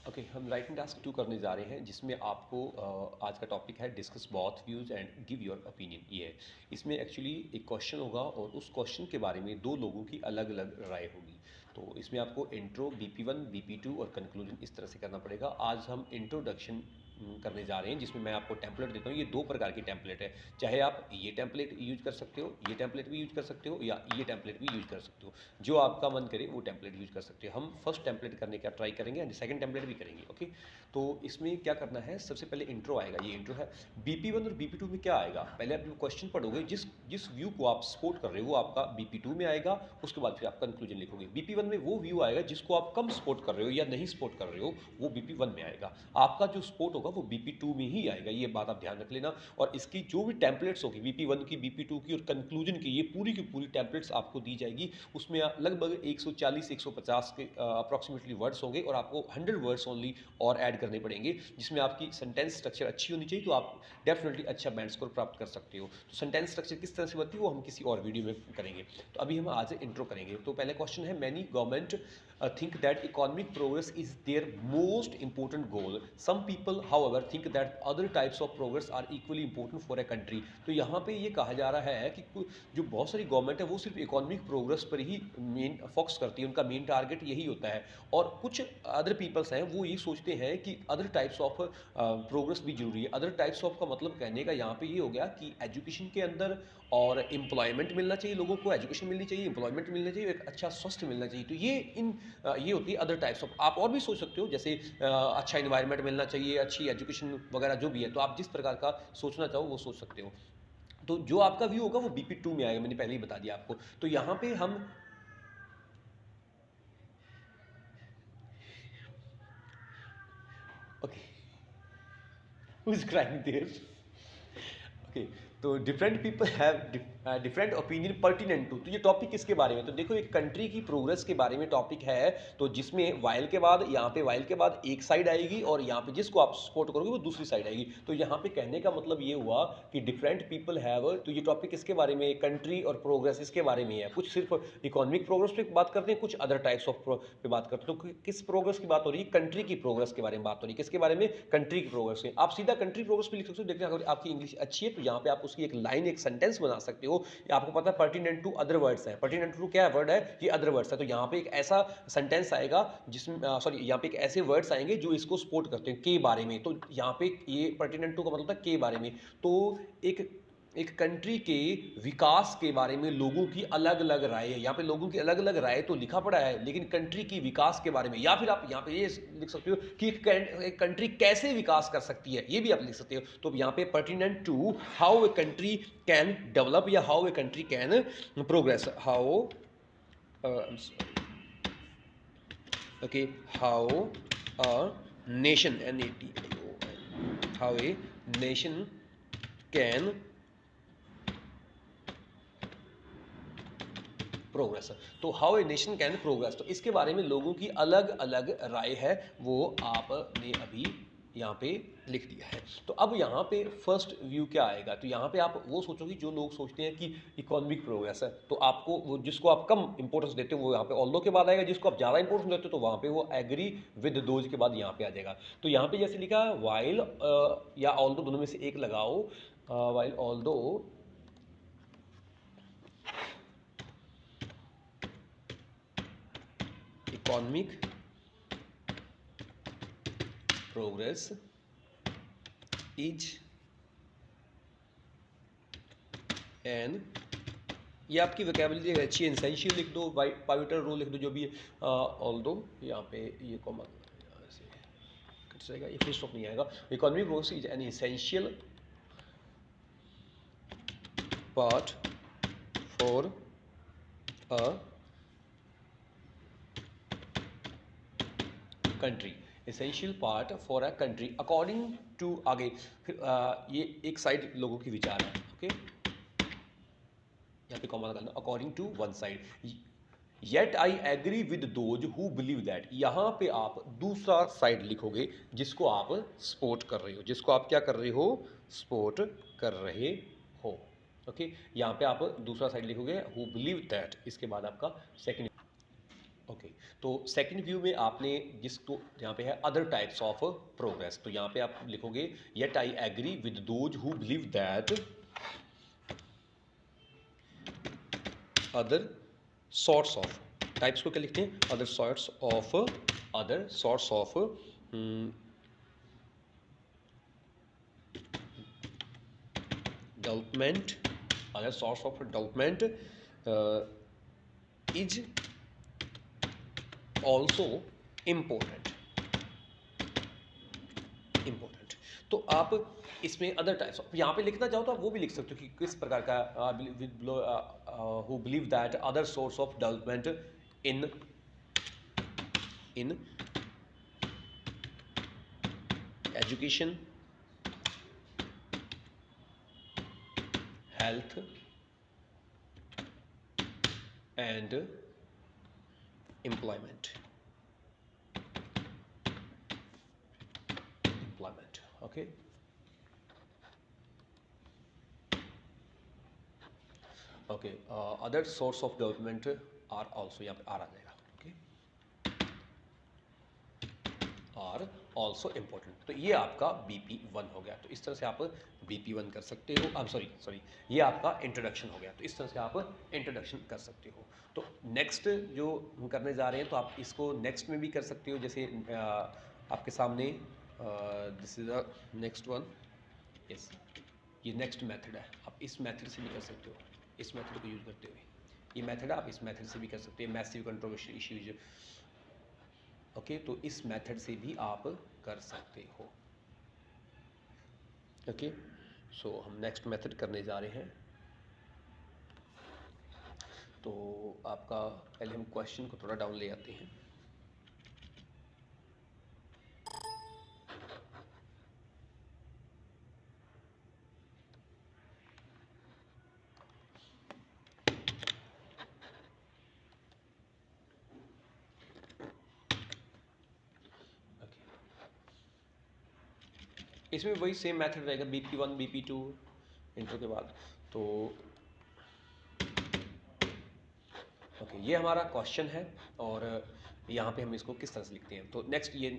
Okay, हम writing task 2 करने जा रहे हैं जिसमें आपको आज का टॉपिक है discuss both views and give your opinion. ये है, इसमें एक्चुअली एक क्वेश्चन होगा और उस क्वेश्चन के बारे में दो लोगों की अलग अलग राय होगी। तो इसमें आपको इंट्रो, BP1, BP2 और कंक्लूजन इस तरह से करना पड़ेगा। आज हम इंट्रोडक्शन करने जा रहे हैं जिसमें मैं आपको टेम्पलेट देता हूँ। ये दो प्रकार की टेम्पलेट है, चाहे आप ये टेम्पलेट यूज कर सकते हो, ये टेम्पलेट भी यूज कर सकते हो, या ये टेम्पलेट भी यूज कर सकते हो। जो आपका मन करे वो टेम्पलेट यूज कर सकते हो। हम फर्स्ट टेम्पलेट करने का ट्राई करेंगे एंड सेकंड टेम्पलेट भी करेंगे। ओके, तो इसमें क्या करना है, सबसे पहले इंट्रो आएगा, ये इंट्रो है। BP1 और BP2 में क्या आएगा, पहले आप क्वेश्चन पढ़ोगे, जिस जिस व्यू को आप सपोर्ट कर रहे हो वो आपका BP2 में आएगा। उसके बाद फिर आप कंक्लूजन लिखोगे। BP1 में वो व्यू आएगा जिसको आप कम सपोर्ट कर रहे हो या नहीं सपोर्ट कर रहे हो, वो BP1 में आएगा। आपका जो सपोर्ट होगा वो BP2 में ही आएगा, ये बात आप ध्यान रख लेना। और इसकी जो भी टेम्पलेट्स होगी BP1 की, BP2 की और कंक्लूजन की, ये पूरी की पूरी टेम्पलेट्स आपको दी जाएगी। उसमें लगभग 140-150 के अप्रॉक्सीमेटली वर्ड्स होंगे और आपको 100 वर्ड्स ओनली और ऐड करने पड़ेंगे, जिसमें आपकी सेंटेंस स्ट्रक्चर अच्छी होनी चाहिए, तो आप डेफिनेटली अच्छा बैंड स्कोर प्राप्त कर सकते हो। तो सेंटेंस स्ट्रक्चर किस तरह से बनती है वो हम किसी और वीडियो में करेंगे। तो अभी हम आज इंट्रो करेंगे। तो पहले क्वेश्चन है, many government think that economic progress is their most important goal. Some people, however, think that other types of progress are equally important for a country. तो यहाँ पे ये कहा जा रहा है कि जो बहुत सारी गवर्नमेंट है वो सिर्फ इकोनॉमिक प्रोग्रेस पर ही मेन फोकस करती है, उनका मेन टारगेट यही होता है। और कुछ अदर पीपल्स हैं वो ये सोचते हैं कि अदर टाइप्स ऑफ प्रोग्रेस भी जरूरी है। अदर टाइप्स ऑफ का मतलब कहने का यहाँ पे ये हो गया कि एजुकेशन के अंदर और एम्प्लॉयमेंट मिलना चाहिए, लोगों को एजुकेशन मिलनी चाहिए, एम्प्लॉयमेंट मिलना चाहिए, एक अच्छा स्वास्थ्य मिलना चाहिए। तो ये होती है अदर टाइप्स ऑफ। आप और भी सोच सकते हो, जैसे अच्छा इन्वायरमेंट मिलना चाहिए, अच्छी एजुकेशन वगैरह जो भी है। तो आप जिस प्रकार का सोचना चाहो वो सोच सकते हो। तो जो आपका व्यू होगा वो BP2 में आएगा, मैंने पहले ही बता दिया आपको। तो यहाँ पे हम okay, who is crying there? Okay, तो different people have different opinion pertinent to. तो ये टॉपिक किसके बारे में, तो देखो एक कंट्री की प्रोग्रेस के बारे में टॉपिक है। तो जिसमें वाइल के बाद, यहाँ पे वाइल के बाद एक साइड आएगी और यहाँ पे जिसको आप सपोर्ट करोगे वो दूसरी साइड आएगी। तो यहाँ पे कहने का मतलब ये हुआ कि डिफरेंट पीपल हैव, तो ये टॉपिक किसके बारे में, कंट्री और प्रोग्रेस इसके बारे में है। कुछ सिर्फ इकोनॉमिक प्रोग्रेस पे बात करते हैं, कुछ अदर टाइप्स ऑफ पे बात करते हैं। तो किस प्रोग्रेस की बात हो रही है, कंट्री की प्रोग्रेस के बारे में बात हो रही है। किसके बारे में, कंट्री की प्रोग्रेस में। आप सीधा कंट्री प्रोग्रेस पे लिख सकते हो। देखिए अगर आपकी इंग्लिश अच्छी है तो यहाँ पे आप उसकी एक लाइन, एक सेंटेंस बना सकते हो। आपको पता है पर्टिनेंट टू अदर वर्ड्स है, पर्टिनेंट टू क्या वर्ड है, ये अदर वर्ड्स है। तो यहाँ पे एक ऐसा सेंटेंस आएगा जिसमें सॉरी, यहाँ पे एक ऐसे वर्ड्स आएंगे जो इसको सपोर्ट करते हैं के बारे में। तो यहाँ पे ये पर्टिनेंट टू का मतलब था के बारे में। तो एक एक कंट्री के विकास के बारे में लोगों की अलग अलग राय है। यहाँ पे लोगों की अलग अलग राय तो लिखा पड़ा है, लेकिन कंट्री की विकास के बारे में, या फिर आप यहाँ पे ये लिख सकते हो कि एक कंट्री कैसे विकास कर सकती है, ये भी आप लिख सकते हो। तो यहाँ पे pertinent to how a country can develop या how a country can progress, how okay, how a nation, NATION, how a nation can progress. तो how a nation can progress, तो इसके बारे में लोगों की अलग अलग राय है, वो आपने अभी यहाँ पे लिख दिया है। तो अब यहाँ पे फर्स्ट व्यू क्या आएगा, तो यहाँ पे आप वो सोचोगे जो लोग सोचते हैं कि इकोनॉमिक प्रोग्रेस है, तो आपको वो जिसको आप कम इंपॉर्टेंस देते हो वो यहाँ पे ऑल्दो के बाद आएगा, जिसको आप ज़्यादा इंपॉर्टेंस देते हो तो वहाँ पे वो एग्री विद दोज के बाद यहाँ पे आ जाएगा। तो यहाँ पे जैसे लिखा है वाइल या ऑल्दो, दोनों में से एक लगाओ। While although economic progress is an, ये आपकी वोकैबुलरी अच्छी है, एसेंशियल लिख दो, पाइवटल रोल लिख दो, जो भी है। ऑल्दो यहाँ पे ये कॉमा ऐसे कट जाएगा, ये फिर स्टॉप नहीं आएगा। Economic progress is an essential part for a country, essential part for a country according to, आगे फिर ये एक साइड लोगों की विचार है। ओके, यहाँ पे कॉमा लगाना, according to one side. Yet I agree with those who believe that, यहाँ पे आप दूसरा साइड लिखोगे जिसको आप सपोर्ट कर रहे हो, जिसको आप क्या कर रहे हो, सपोर्ट कर रहे हो। ओके, यहाँ पे आप दूसरा साइड लिखोगे हु बिलीव दैट, इसके बाद आपका सेकंड। ओके, तो सेकंड व्यू में आपने जिसको यहाँ पे है अदर टाइप्स ऑफ प्रोग्रेस, तो यहाँ पे आप लिखोगे yet I agree with those who believe that other sorts of, types को क्या लिखते हैं, other sorts of development, other sorts of development is also important. तो आप इसमें अदर टाइप्स यहाँ पे लिखना चाहो तो आप वो भी लिख सकते हो कि किस प्रकार का who believe that other source of development in education, health and employment, okay. Okay, other source of development are also, यहाँ पे आर आ जाएगा, ओके, आर ऑल्सो इम्पोर्टेंट। तो ये आपका BP1 हो गया। तो इस तरह से आप BP1 कर सकते हो। आई एम सॉरी, ये आपका इंट्रोडक्शन हो गया। तो इस तरह से आप इंट्रोडक्शन कर सकते हो। तो नेक्स्ट जो हम करने जा रहे हैं, तो आप इसको नेक्स्ट में भी कर सकते हो। जैसे आपके सामने this is the next one, yes, ये नेक्स्ट मेथड है। आप इस मेथड से भी कर सकते हो, इस मेथड को यूज़ करते हुए। ये मेथड आप इस मेथड से भी कर सकते हैं, मैसिव कंट्रोवर्शियल इश्यूज, ओके। तो इस मेथड से भी आप कर सकते हो, ओके। सो हम नेक्स्ट मेथड करने जा रहे हैं। तो आपका पहले हम क्वेश्चन को थोड़ा डाउन ले आते हैं। इसमें वही सेम मेथड रहेगा, BP1 BP2 इंट्रो के बाद। तो ओके, ये हमारा क्वेश्चन है और यहाँ पे हम इसको किस तरह से लिखते हैं। तो नेक्स्ट ये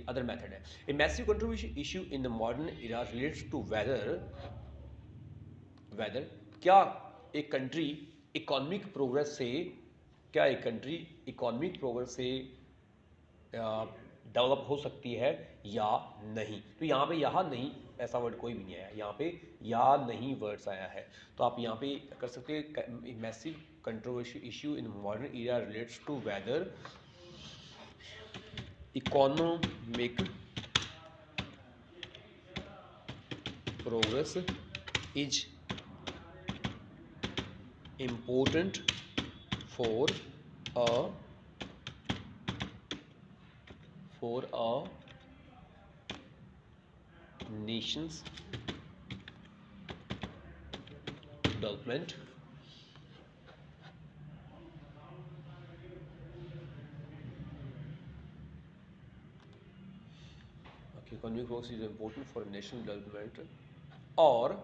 अदर मेथड है। A massive controversial issue in the modern era relates to whether क्या एक कंट्री इकोनॉमिक प्रोग्रेस से डेवलप हो सकती है या नहीं। तो यहाँ पे यहाँ नहीं ऐसा वर्ड कोई भी नहीं आया, यहाँ पे या नहीं वर्ड्स आया है। तो आप यहाँ पे कर सकते हैं massive controversial issue in modern area relates to whether economic progress is important for a nation's development, okay, economic growth is important for national development, or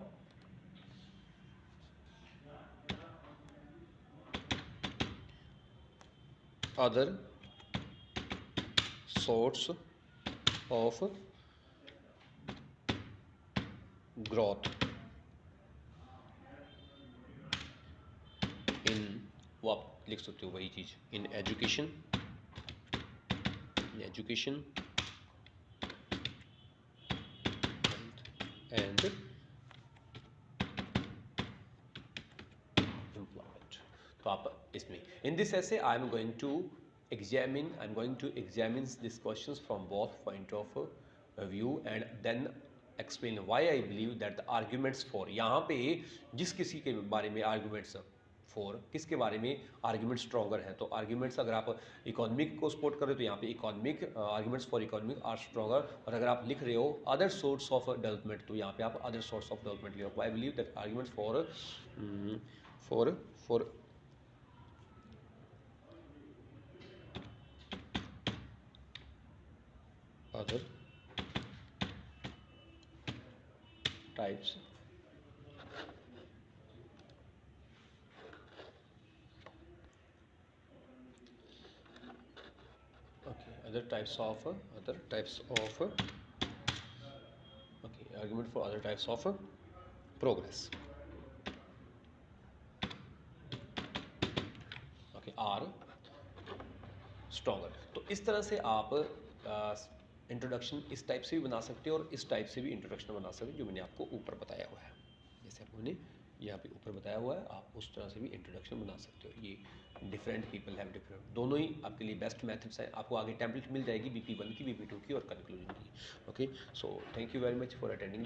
other sorts of growth in, वो आप लिख सकते हो वही चीज़, in education and employment। तो आप इसमें in this essay I'm going to examine these questions from both point of view and then explain why I believe that the arguments for, यहाँ पे जिस किसी के बारे में arguments for, किसके बारे में arguments stronger हैं। तो arguments अगर आप इकोनॉमिक को सपोर्ट कर रहे हो तो यहाँ पे economic arguments for economic are stronger, और अगर आप लिख रहे हो other source of development तो यहाँ पे आप other source of development लिखो। I believe that arguments for other types other types of okay, argument for other types of progress, okay, are stronger। तो इस तरह से आप इंट्रोडक्शन इस टाइप से भी बना सकते हो और इस टाइप से भी इंट्रोडक्शन बना सकते हो, जो मैंने आपको ऊपर बताया हुआ है। जैसे आपने यहाँ पे ऊपर बताया हुआ है, आप उस तरह से भी इंट्रोडक्शन बना सकते हो। ये डिफरेंट पीपल हैव डिफरेंट, दोनों ही आपके लिए बेस्ट मेथड्स हैं। आपको आगे टेम्पलेट मिल जाएगी BP1 की, BP2 की और कंक्लूजन की। Okay, so thank you very much for attending.